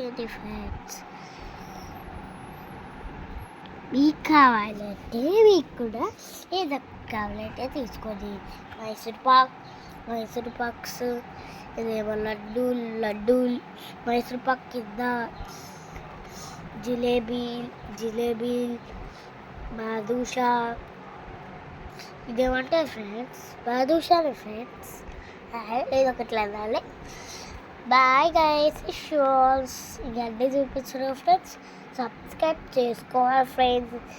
ఏంటి ఫ్రెండ్స్, మీకు కావాలంటే మీకు కూడా ఏదో కావాలంటే తీసుకొని మైసూర్ పాక్స్ ఇదేమో లడ్డూలు మైసూర్ పాక్ కింద జిలేబీ బాదుషా ఇదేమంటే ఫ్రెండ్స్ బాదుషానే ఫ్రెండ్స్, ఏదో ఒకటి అనాలి. బాయ్ గైస్, షోస్ ఇవన్నీ చూపించిన ఫ్రెండ్స్. సబ్స్క్రైబ్ చేసుకోవాలి ఫ్రెండ్స్.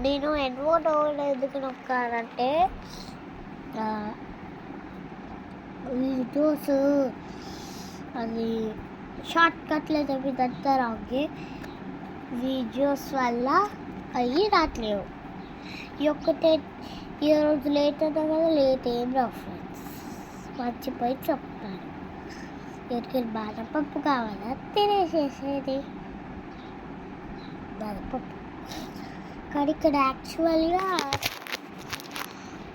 నేను ఎన్నో డౌన్లోడ్ ఎందుకు నొక్కానంటే వీడియోస్ అది షార్ట్ కట్లు చెప్పి దగ్గరాకి వీడియోస్ వల్ల అవి రావట్లేవు. ఈ రోజు లేట్ అయినా కదా, లేట్ ఏం రావు ఫ్రెండ్స్, మర్చిపోయి చెప్తాను. ఎవరికి బాదపప్పు కావాలా తినేసేసేది బాదపప్పు. కానీ ఇక్కడ యాక్చువల్గా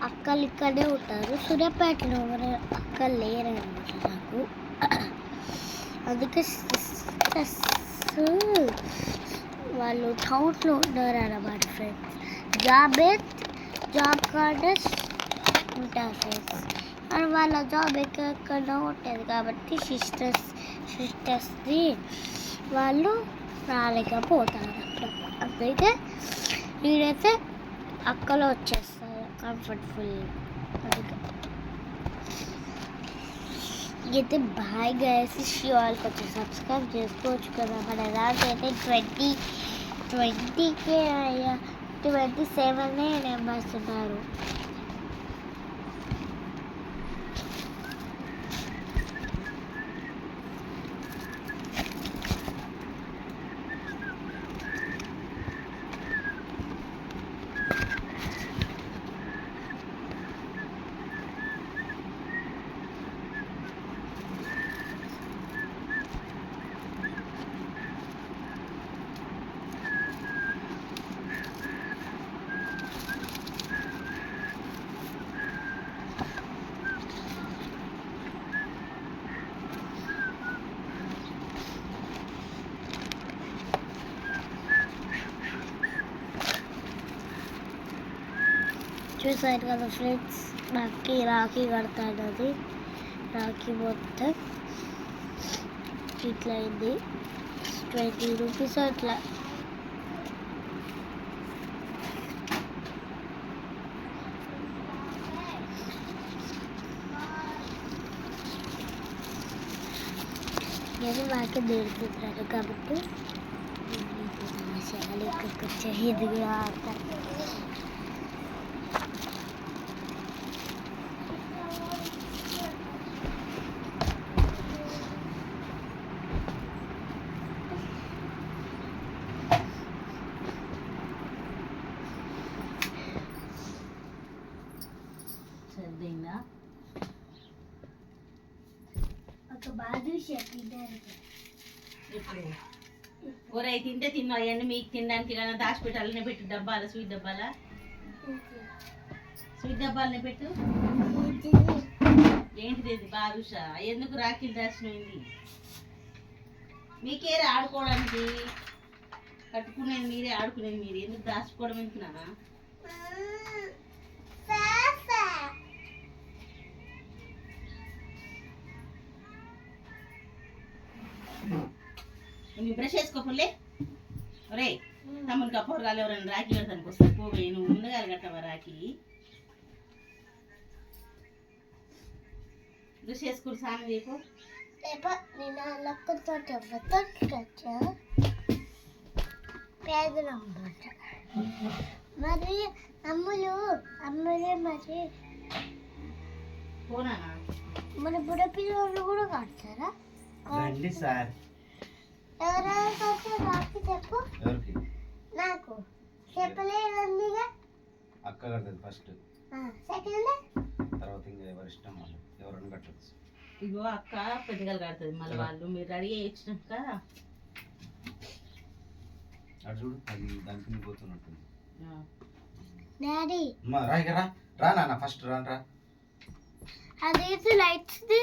అక్కలు ఇక్కడే ఉంటారు, సూర్యాపేటలో ఎవరు అక్కలు లేరనమాట నాకు. అందుకే వాళ్ళు టౌన్లో ఉన్నారు అన్నమాట ఫ్రెండ్స్. జాబ్ కార్డర్స్ ఉంటారు ఫ్రెండ్స్, అని వాళ్ళ జాబ్ ఎక్కడెక్కడో ఉంటుంది కాబట్టి సిస్టర్స్ని వాళ్ళు రాలేకపోతారు అప్పుడు. అందుకే నేనైతే అక్కలో వచ్చేస్తాను కంఫర్టబుల్. అందుకే అయితే బాయ్ గైస్, వాళ్ళకి వచ్చి సబ్స్క్రైబ్ చేసుకోవచ్చు కదా. మన దాంట్లో 20K 27 మెంబర్స్ ఉన్నారు. చూసారు కదా ఫ్రెండ్స్, రాఖీ కడతాడు. అది రాఖీ మొత్తం ఇట్లా అయింది, 20 రూపీస్ అట్లా. నేను మాకే నేర్పుతున్నాను కాబట్టి ఇక్కడికి వచ్చే ఇది కూడా ఆడతాను. ఊరై తింటే తిన్నాయండి, మీకు తినడానికి కానీ దాచిపెట్టాలనే పెట్టు. డబ్బాల స్వీట్ డబ్బాలనే పెట్టు. ఏంటిది బాదుషా? ఎందుకు రాఖీలు దాచిపోయింది? మీకే ఆడుకోవడానికి, కట్టుకునేది మీరే, ఆడుకునేది మీరే, ఎందుకు దాచుకోవడం ఎందుకునా? నువ్వు బ్రష్ వేసుకోలే. ఒరే తమ్ముడు కప్పూరగాలు ఎవరైనా రాఖీ కడతానికి వస్తారు, పోయి నువ్వు ముందుగా కట్టవా రాఖీ? బ్రష్ వేసుకుని స్నానం చేయకు. మరి అమ్ములే మరి పోనా మన బుడ పిల్లలు కూడా కడతారా? రండి సార్. ఎవరైనా రాఖీ చెప్పు. నాకు చెప్పలేదండిగా. అక్క కడుతుంది ఫస్ట్, సెకండ్ తర్వాత ఇంకా ఎవరి ఇష్టం వాళ్ళు, ఎవరైనా కట్టచ్చు. ఇగో అక్క పెద్దగలు కడుతుంది, మళ్ళీ వాళ్ళు మీరు రెడీ చేయించినాక అటు చూడు, అది దానికి పోతున్నట్టుంది. డాడీ రా నాన్న, ఫస్ట్ రా. అదేసి లైట్స్ ది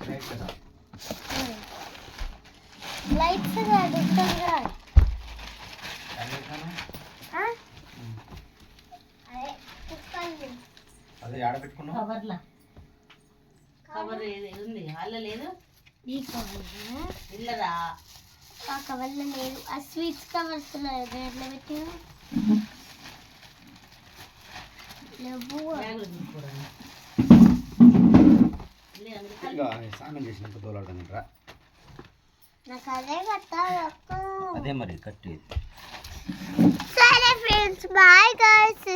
రైట్ కదా లైట్స్ కాదు ఇంకా అదే కుక్కలు అదే ఆడ పెట్టుకున్నావు కవర్లా కవర్ ఉంది హాల్లో లేదు ఈ కవర్లో ఇల్లరా ఆ కవర్లో లేదు ఆ స్వీట్స్ కవర్స్ ఎట్లా పెట్టినా లేవు బ్యాగులో చూసుకోరా ఇక స్నానం చేసినప్పుడు తోలాడతాను రా నాకు అదే కట్టాలి అక్క అదే మరి కట్టి సరే ఫ్రెండ్స్ బాయ్ గైస్